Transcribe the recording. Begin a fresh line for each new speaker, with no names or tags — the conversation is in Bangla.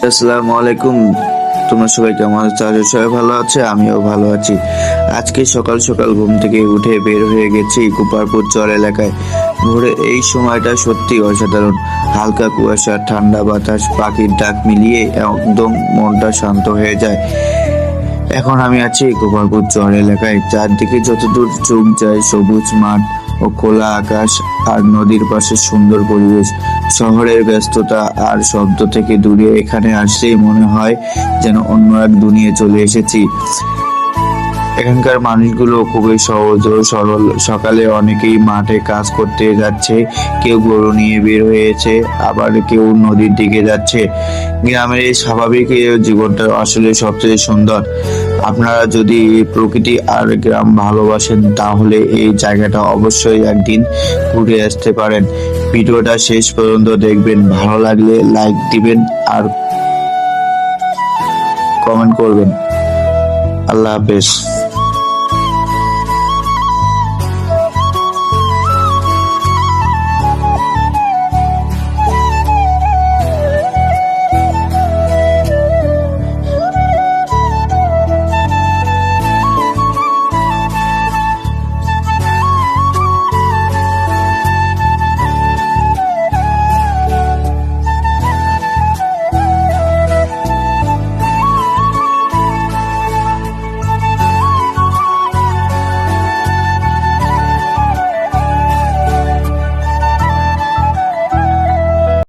আসসালামু আলাইকুম। তোমরা সবাই কেমন আছো? আশা করি সবাই ভালো আছে, আমিও ভালো আছি। আজকে সকাল সকাল ঘুম থেকে উঠে বের হয়ে গেছি গোপালপুর চর এলাকায়। ভোরে এই সময়টা সত্যি অসাধারণ। হালকা কুয়াশা, ঠান্ডা বাতাস, পাখির ডাক মিলিয়ে একদম মনটা শান্ত হয়ে যায়। এখন আমি আছি গোপালপুর চর এলাকায়। চারদিকে যতদূর চোখ যায় সবুজ মাঠ ও খোলা আকাশ, আর নদীর পাশে সুন্দর পরিবেশ। শহরের ব্যস্ততা আর শব্দ থেকে দূরে এখানে আসলেই মনে হয় যেন অন্য এক দুনিয়ায় চলে এসেছি। এখানকার মানুষগুলো খুবই সহজ ও সরল। সকালে অনেকেই মাঠে কাজ করতে যাচ্ছে, কেউ গরু নিয়ে বের হয়েছে, আবার কেউ নদীর দিকে যাচ্ছে। গ্রামের এই স্বাভাবিক জীবনটা আসলে সবচেয়ে সুন্দর। আপনারা যদি প্রকৃতি আর গ্রাম ভালোবাসেন তাহলে এই জায়গাটা অবশ্যই একদিন ঘুরে আসতে পারেন। ভিডিওটা শেষ পর্যন্ত দেখবেন, ভালো লাগলে লাইক দিবেন আর কমেন্ট করবেন। আল্লাহ হাফেজ।